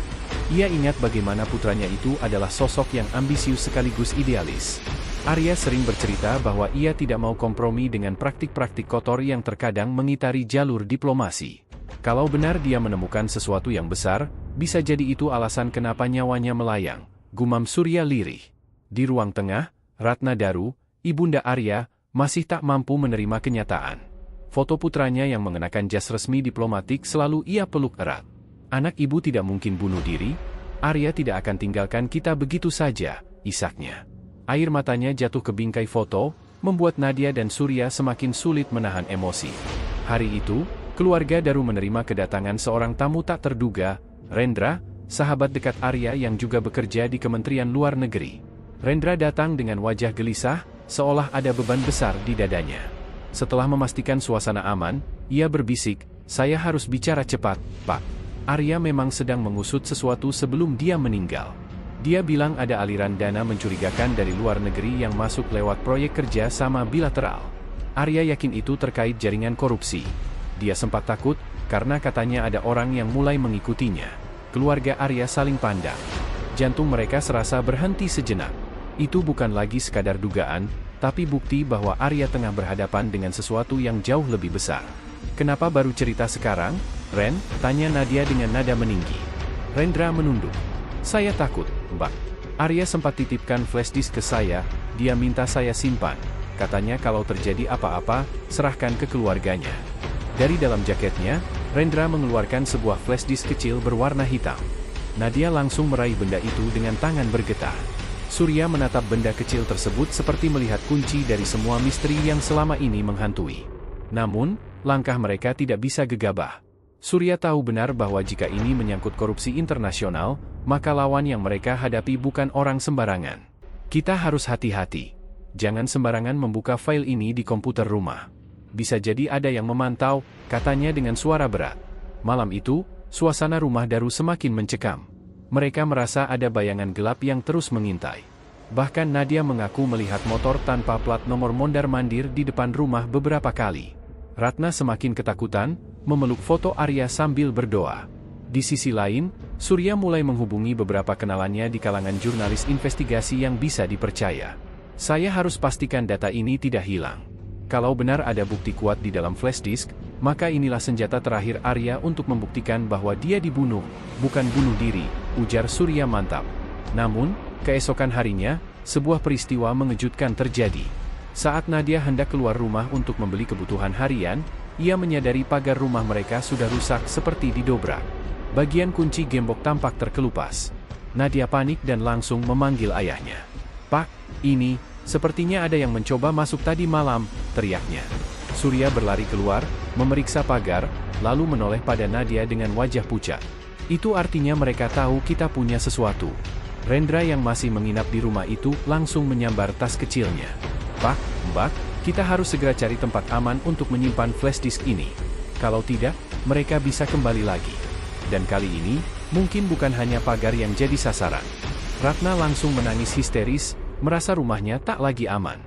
Ia ingat bagaimana putranya itu adalah sosok yang ambisius sekaligus idealis. Arya sering bercerita bahwa ia tidak mau kompromi dengan praktik-praktik kotor yang terkadang mengitari jalur diplomasi. Kalau benar dia menemukan sesuatu yang besar, bisa jadi itu alasan kenapa nyawanya melayang, gumam Surya lirih. Di ruang tengah, Ratna Daru, ibunda Arya, masih tak mampu menerima kenyataan. Foto putranya yang mengenakan jas resmi diplomatik selalu ia peluk erat. "Anak ibu tidak mungkin bunuh diri. Arya tidak akan tinggalkan kita begitu saja," isaknya. Air matanya jatuh ke bingkai foto, membuat Nadia dan Surya semakin sulit menahan emosi. Hari itu, keluarga Daru menerima kedatangan seorang tamu tak terduga, Rendra, sahabat dekat Arya yang juga bekerja di Kementerian Luar Negeri. Rendra datang dengan wajah gelisah, seolah ada beban besar di dadanya. Setelah memastikan suasana aman, ia berbisik, "Saya harus bicara cepat, Pak. Arya memang sedang mengusut sesuatu sebelum dia meninggal. Dia bilang ada aliran dana mencurigakan dari luar negeri yang masuk lewat proyek kerja sama bilateral. Arya yakin itu terkait jaringan korupsi. Dia sempat takut, karena katanya ada orang yang mulai mengikutinya." Keluarga Arya saling pandang. Jantung mereka serasa berhenti sejenak. Itu bukan lagi sekadar dugaan, tapi bukti bahwa Arya tengah berhadapan dengan sesuatu yang jauh lebih besar. "Kenapa baru cerita sekarang, Ren?" tanya Nadia dengan nada meninggi. Rendra menunduk. "Saya takut, Mbak. Arya sempat titipkan flash disk ke saya, dia minta saya simpan. Katanya kalau terjadi apa-apa, serahkan ke keluarganya." Dari dalam jaketnya, Rendra mengeluarkan sebuah flash disk kecil berwarna hitam. Nadia langsung meraih benda itu dengan tangan bergetar. Surya menatap benda kecil tersebut seperti melihat kunci dari semua misteri yang selama ini menghantui. Namun, langkah mereka tidak bisa gegabah. Surya tahu benar bahwa jika ini menyangkut korupsi internasional, maka lawan yang mereka hadapi bukan orang sembarangan. "Kita harus hati-hati. Jangan sembarangan membuka file ini di komputer rumah. Bisa jadi ada yang memantau," katanya dengan suara berat. Malam itu, suasana rumah Daru semakin mencekam. Mereka merasa ada bayangan gelap yang terus mengintai. Bahkan Nadia mengaku melihat motor tanpa plat nomor mondar-mandir di depan rumah beberapa kali. Ratna semakin ketakutan, memeluk foto Arya sambil berdoa. Di sisi lain, Surya mulai menghubungi beberapa kenalannya di kalangan jurnalis investigasi yang bisa dipercaya. "Saya harus pastikan data ini tidak hilang. Kalau benar ada bukti kuat di dalam flash disk, maka inilah senjata terakhir Arya untuk membuktikan bahwa dia dibunuh, bukan bunuh diri," ujar Surya mantap. Namun, keesokan harinya, sebuah peristiwa mengejutkan terjadi. Saat Nadia hendak keluar rumah untuk membeli kebutuhan harian, ia menyadari pagar rumah mereka sudah rusak seperti didobrak. Bagian kunci gembok tampak terkelupas. Nadia panik dan langsung memanggil ayahnya. "Pak, ini, sepertinya ada yang mencoba masuk tadi malam," teriaknya. Surya berlari keluar, memeriksa pagar, lalu menoleh pada Nadia dengan wajah pucat. "Itu artinya mereka tahu kita punya sesuatu." Rendra yang masih menginap di rumah itu langsung menyambar tas kecilnya. "Pak, Mbak, kita harus segera cari tempat aman untuk menyimpan flash disk ini. Kalau tidak, mereka bisa kembali lagi. Dan kali ini, mungkin bukan hanya pagar yang jadi sasaran." Ratna langsung menangis histeris, merasa rumahnya tak lagi aman.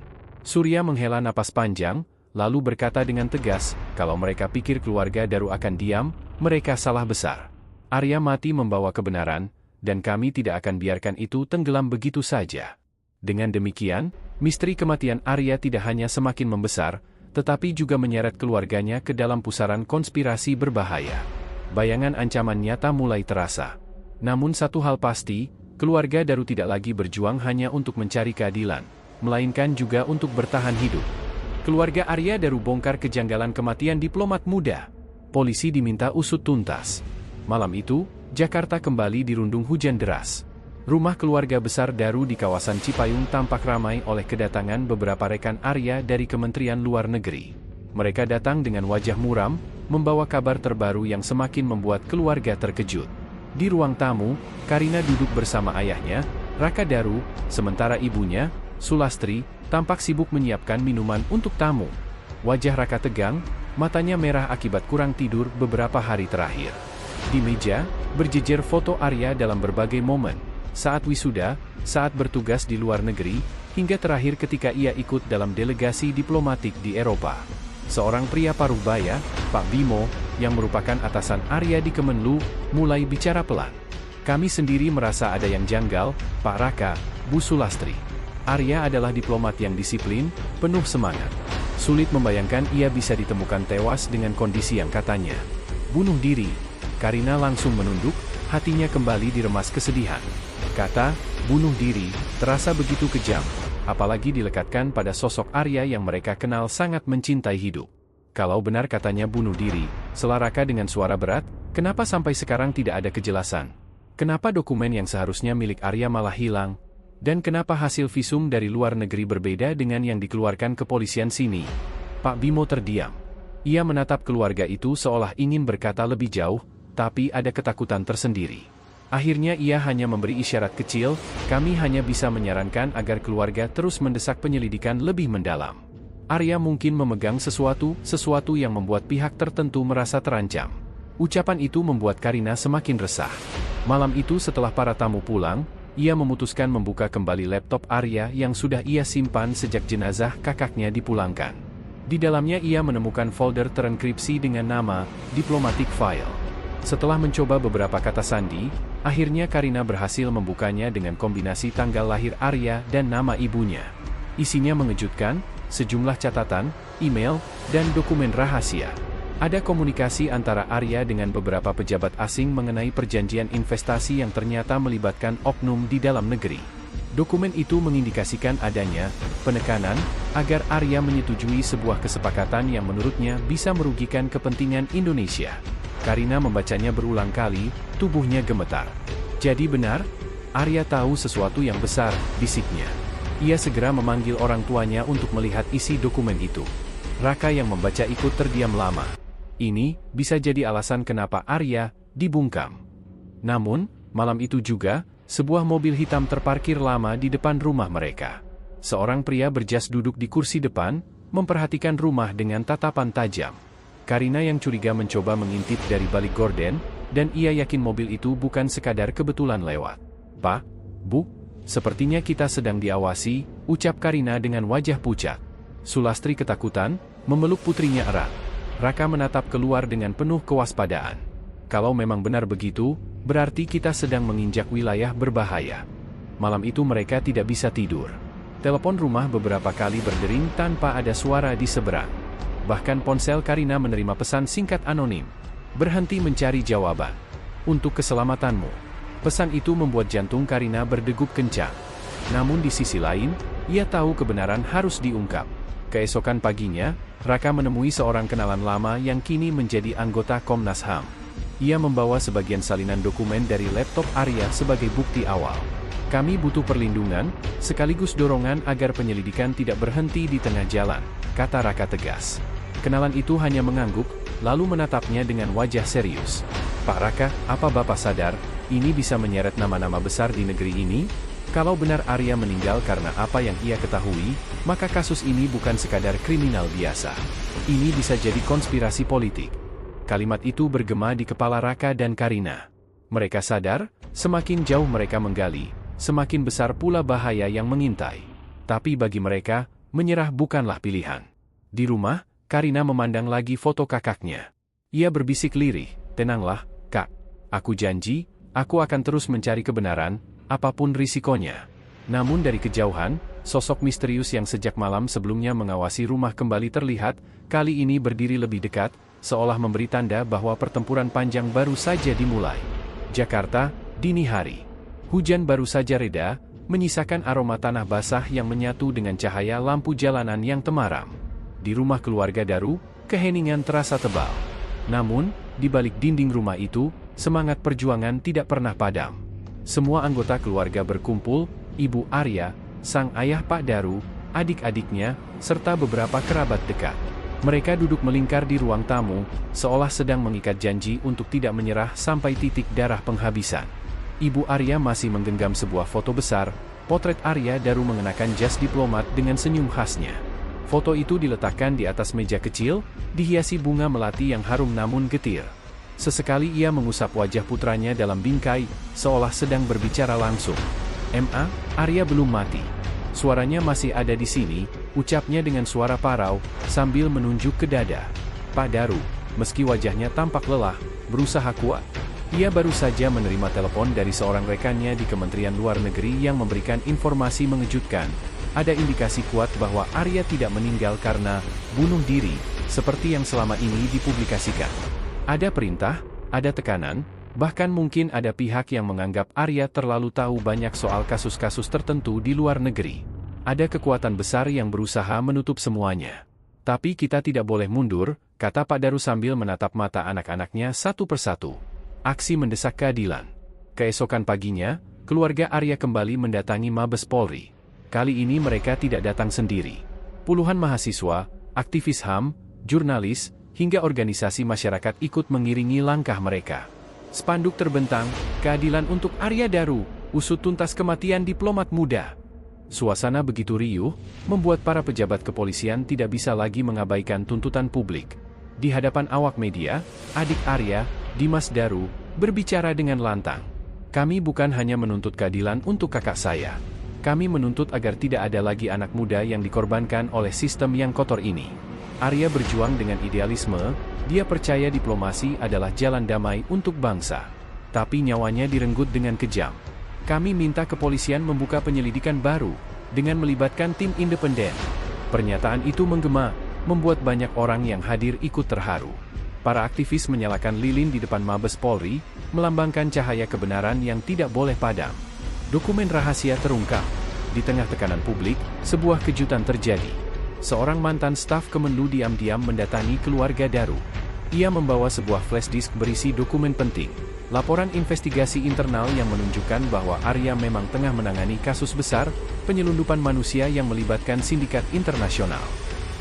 Surya menghela napas panjang, lalu berkata dengan tegas, "Kalau mereka pikir keluarga Daru akan diam, mereka salah besar. Arya mati membawa kebenaran, dan kami tidak akan biarkan itu tenggelam begitu saja." Dengan demikian, misteri kematian Arya tidak hanya semakin membesar, tetapi juga menyeret keluarganya ke dalam pusaran konspirasi berbahaya. Bayangan ancaman nyata mulai terasa. Namun satu hal pasti, keluarga Daru tidak lagi berjuang hanya untuk mencari keadilan, melainkan juga untuk bertahan hidup. Keluarga Arya Daru bongkar kejanggalan kematian diplomat muda. Polisi diminta usut tuntas. Malam itu, Jakarta kembali dirundung hujan deras. Rumah keluarga besar Daru di kawasan Cipayung tampak ramai oleh kedatangan beberapa rekan Arya dari Kementerian Luar Negeri. Mereka datang dengan wajah muram, membawa kabar terbaru yang semakin membuat keluarga terkejut. Di ruang tamu, Karina duduk bersama ayahnya, Raka Daru, sementara ibunya, Sulastri, tampak sibuk menyiapkan minuman untuk tamu. Wajah Raka tegang, matanya merah akibat kurang tidur beberapa hari terakhir. Di meja, berjejer foto Arya dalam berbagai momen, saat wisuda, saat bertugas di luar negeri, hingga terakhir ketika ia ikut dalam delegasi diplomatik di Eropa. Seorang pria paruh baya, Pak Bimo, yang merupakan atasan Arya di Kemenlu, mulai bicara pelan. "Kami sendiri merasa ada yang janggal, Pak Raka, Bu Sulastri. Arya adalah diplomat yang disiplin, penuh semangat. Sulit membayangkan ia bisa ditemukan tewas dengan kondisi yang katanya bunuh diri." Karina langsung menunduk, hatinya kembali diremas kesedihan. Kata, bunuh diri, terasa begitu kejam, apalagi dilekatkan pada sosok Arya yang mereka kenal sangat mencintai hidup. "Kalau benar katanya bunuh diri," sela Raka dengan suara berat, "kenapa sampai sekarang tidak ada kejelasan? Kenapa dokumen yang seharusnya milik Arya malah hilang? Dan kenapa hasil visum dari luar negeri berbeda dengan yang dikeluarkan kepolisian sini?" Pak Bimo terdiam. Ia menatap keluarga itu seolah ingin berkata lebih jauh, tapi ada ketakutan tersendiri. Akhirnya ia hanya memberi isyarat kecil, "Kami hanya bisa menyarankan agar keluarga terus mendesak penyelidikan lebih mendalam. Arya mungkin memegang sesuatu yang membuat pihak tertentu merasa terancam." Ucapan itu membuat Karina semakin resah. Malam itu setelah para tamu pulang, ia memutuskan membuka kembali laptop Arya yang sudah ia simpan sejak jenazah kakaknya dipulangkan. Di dalamnya ia menemukan folder terenkripsi dengan nama Diplomatic File. Setelah mencoba beberapa kata sandi, akhirnya Karina berhasil membukanya dengan kombinasi tanggal lahir Arya dan nama ibunya. Isinya mengejutkan, sejumlah catatan, email, dan dokumen rahasia. Ada komunikasi antara Arya dengan beberapa pejabat asing mengenai perjanjian investasi yang ternyata melibatkan oknum di dalam negeri. Dokumen itu mengindikasikan adanya penekanan agar Arya menyetujui sebuah kesepakatan yang menurutnya bisa merugikan kepentingan Indonesia. Karina membacanya berulang kali, tubuhnya gemetar. Jadi benar? Arya tahu sesuatu yang besar, bisiknya. Ia segera memanggil orang tuanya untuk melihat isi dokumen itu. Raka yang membaca ikut terdiam lama. Ini bisa jadi alasan kenapa Arya dibungkam. Namun, malam itu juga, sebuah mobil hitam terparkir lama di depan rumah mereka. Seorang pria berjas duduk di kursi depan, memperhatikan rumah dengan tatapan tajam. Karina yang curiga mencoba mengintip dari balik gorden, dan ia yakin mobil itu bukan sekadar kebetulan lewat. "Pak, Bu, sepertinya kita sedang diawasi," ucap Karina dengan wajah pucat. Sulastri ketakutan, memeluk putrinya erat. Raka menatap keluar dengan penuh kewaspadaan. Kalau memang benar begitu, berarti kita sedang menginjak wilayah berbahaya. Malam itu mereka tidak bisa tidur. Telepon rumah beberapa kali berdering tanpa ada suara di seberang. Bahkan ponsel Karina menerima pesan singkat anonim. "Berhenti mencari jawaban. Untuk keselamatanmu." Pesan itu membuat jantung Karina berdegup kencang. Namun di sisi lain, ia tahu kebenaran harus diungkap. Keesokan paginya, Raka menemui seorang kenalan lama yang kini menjadi anggota Komnas HAM. Ia membawa sebagian salinan dokumen dari laptop Arya sebagai bukti awal. "Kami butuh perlindungan, sekaligus dorongan agar penyelidikan tidak berhenti di tengah jalan," kata Raka tegas. Kenalan itu hanya mengangguk, lalu menatapnya dengan wajah serius. "Pak Raka, apa Bapak sadar, ini bisa menyeret nama-nama besar di negeri ini? Kalau benar Arya meninggal karena apa yang ia ketahui, maka kasus ini bukan sekadar kriminal biasa. Ini bisa jadi konspirasi politik." Kalimat itu bergema di kepala Raka dan Karina. Mereka sadar, semakin jauh mereka menggali, semakin besar pula bahaya yang mengintai. Tapi bagi mereka, menyerah bukanlah pilihan. Di rumah, Karina memandang lagi foto kakaknya. Ia berbisik lirih, "Tenanglah, Kak. Aku janji, aku akan terus mencari kebenaran, apapun risikonya." Namun dari kejauhan, sosok misterius yang sejak malam sebelumnya mengawasi rumah kembali terlihat, kali ini berdiri lebih dekat, seolah memberi tanda bahwa pertempuran panjang baru saja dimulai. Jakarta, dini hari. Hujan baru saja reda, menyisakan aroma tanah basah yang menyatu dengan cahaya lampu jalanan yang temaram. Di rumah keluarga Daru, keheningan terasa tebal. Namun, di balik dinding rumah itu, semangat perjuangan tidak pernah padam. Semua anggota keluarga berkumpul, Ibu Arya, sang ayah Pak Daru, adik-adiknya, serta beberapa kerabat dekat. Mereka duduk melingkar di ruang tamu, seolah sedang mengikat janji untuk tidak menyerah sampai titik darah penghabisan. Ibu Arya masih menggenggam sebuah foto besar, potret Arya Daru mengenakan jas diplomat dengan senyum khasnya. Foto itu diletakkan di atas meja kecil, dihiasi bunga melati yang harum namun getir. Sesekali ia mengusap wajah putranya dalam bingkai, seolah sedang berbicara langsung. "Ma, Arya belum mati. Suaranya masih ada di sini," ucapnya dengan suara parau, sambil menunjuk ke dada. Pak Daru, meski wajahnya tampak lelah, berusaha kuat. Ia baru saja menerima telepon dari seorang rekannya di Kementerian Luar Negeri yang memberikan informasi mengejutkan. Ada indikasi kuat bahwa Arya tidak meninggal karena bunuh diri, seperti yang selama ini dipublikasikan. Ada perintah, ada tekanan, bahkan mungkin ada pihak yang menganggap Arya terlalu tahu banyak soal kasus-kasus tertentu di luar negeri. Ada kekuatan besar yang berusaha menutup semuanya. "Tapi kita tidak boleh mundur," kata Pak Daru sambil menatap mata anak-anaknya satu persatu. Aksi mendesak keadilan. Keesokan paginya, keluarga Arya kembali mendatangi Mabes Polri. Kali ini mereka tidak datang sendiri. Puluhan mahasiswa, aktivis HAM, jurnalis, hingga organisasi masyarakat ikut mengiringi langkah mereka. Spanduk terbentang, "Keadilan untuk Arya Daru, usut tuntas kematian diplomat muda." Suasana begitu riuh, membuat para pejabat kepolisian tidak bisa lagi mengabaikan tuntutan publik. Di hadapan awak media, adik Arya, Dimas Daru, berbicara dengan lantang. "Kami bukan hanya menuntut keadilan untuk kakak saya. Kami menuntut agar tidak ada lagi anak muda yang dikorbankan oleh sistem yang kotor ini. Arya berjuang dengan idealisme, dia percaya diplomasi adalah jalan damai untuk bangsa. Tapi nyawanya direnggut dengan kejam. Kami minta kepolisian membuka penyelidikan baru, dengan melibatkan tim independen. Pernyataan itu menggema, membuat banyak orang yang hadir ikut terharu. Para aktivis menyalakan lilin di depan Mabes Polri, melambangkan cahaya kebenaran yang tidak boleh padam. Dokumen rahasia terungkap. Di tengah tekanan publik, sebuah kejutan terjadi. Seorang mantan staf Kemenlu diam-diam mendatangi keluarga Daru. Ia membawa sebuah flash disk berisi dokumen penting. Laporan investigasi internal yang menunjukkan bahwa Arya memang tengah menangani kasus besar, penyelundupan manusia yang melibatkan sindikat internasional.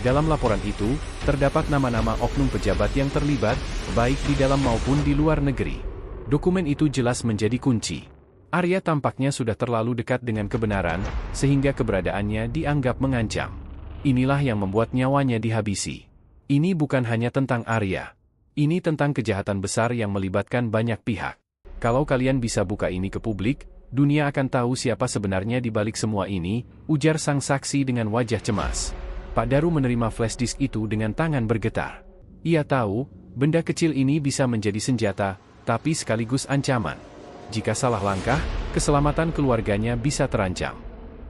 Dalam laporan itu, terdapat nama-nama oknum pejabat yang terlibat, baik di dalam maupun di luar negeri. Dokumen itu jelas menjadi kunci. Arya tampaknya sudah terlalu dekat dengan kebenaran, sehingga keberadaannya dianggap mengancam. Inilah yang membuat nyawanya dihabisi. Ini bukan hanya tentang Arya. Ini tentang kejahatan besar yang melibatkan banyak pihak. Kalau kalian bisa buka ini ke publik, dunia akan tahu siapa sebenarnya di balik semua ini, ujar sang saksi dengan wajah cemas. Pak Daru menerima flash disk itu dengan tangan bergetar. Ia tahu, benda kecil ini bisa menjadi senjata, tapi sekaligus ancaman. Jika salah langkah, keselamatan keluarganya bisa terancam.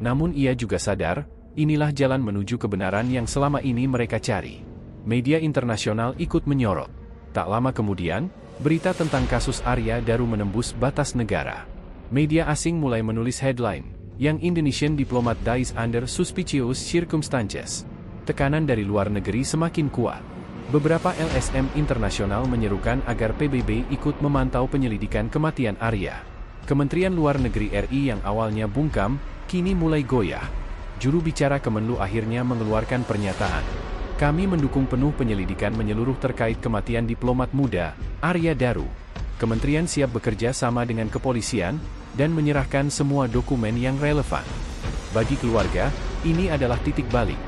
Namun ia juga sadar, inilah jalan menuju kebenaran yang selama ini mereka cari. Media internasional ikut menyorot. Tak lama kemudian, berita tentang kasus Arya Daru menembus batas negara. Media asing mulai menulis headline, "Young Indonesian Diplomat Dies Under Suspicious Circumstances." Tekanan dari luar negeri semakin kuat. Beberapa LSM internasional menyerukan agar PBB ikut memantau penyelidikan kematian Arya. Kementerian Luar Negeri RI yang awalnya bungkam, kini mulai goyah. Juru bicara Kemenlu akhirnya mengeluarkan pernyataan. Kami mendukung penuh penyelidikan menyeluruh terkait kematian diplomat muda, Arya Daru. Kementerian siap bekerja sama dengan kepolisian, dan menyerahkan semua dokumen yang relevan. Bagi keluarga, ini adalah titik balik.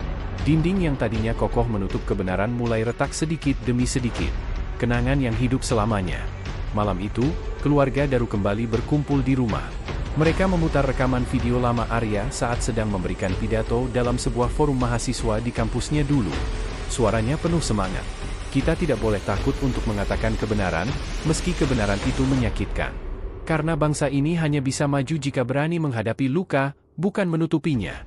Dinding yang tadinya kokoh menutup kebenaran mulai retak sedikit demi sedikit. Kenangan yang hidup selamanya. Malam itu, keluarga Daru kembali berkumpul di rumah. Mereka memutar rekaman video lama Arya saat sedang memberikan pidato dalam sebuah forum mahasiswa di kampusnya dulu. Suaranya penuh semangat. Kita tidak boleh takut untuk mengatakan kebenaran, meski kebenaran itu menyakitkan. Karena bangsa ini hanya bisa maju jika berani menghadapi luka, bukan menutupinya.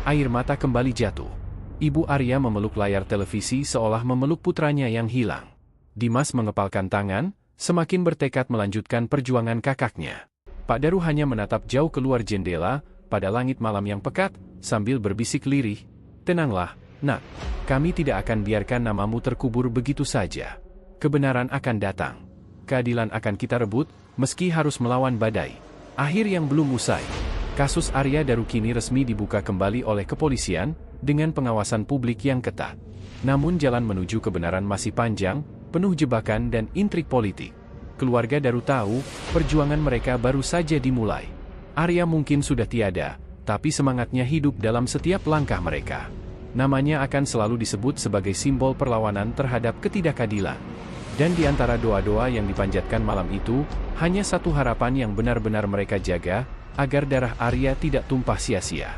Air mata kembali jatuh. Ibu Arya memeluk layar televisi seolah memeluk putranya yang hilang. Dimas mengepalkan tangan, semakin bertekad melanjutkan perjuangan kakaknya. Pak Daru hanya menatap jauh keluar jendela, pada langit malam yang pekat, sambil berbisik lirih. Tenanglah, nak. Kami tidak akan biarkan namamu terkubur begitu saja. Kebenaran akan datang. Keadilan akan kita rebut, meski harus melawan badai. Akhir yang belum usai. Kasus Arya Daru kini resmi dibuka kembali oleh kepolisian, dengan pengawasan publik yang ketat. Namun jalan menuju kebenaran masih panjang, penuh jebakan dan intrik politik. Keluarga Daru tahu, perjuangan mereka baru saja dimulai. Arya mungkin sudah tiada, tapi semangatnya hidup dalam setiap langkah mereka. Namanya akan selalu disebut sebagai simbol perlawanan terhadap ketidakadilan. Dan di antara doa-doa yang dipanjatkan malam itu, hanya satu harapan yang benar-benar mereka jaga, agar darah Arya tidak tumpah sia-sia.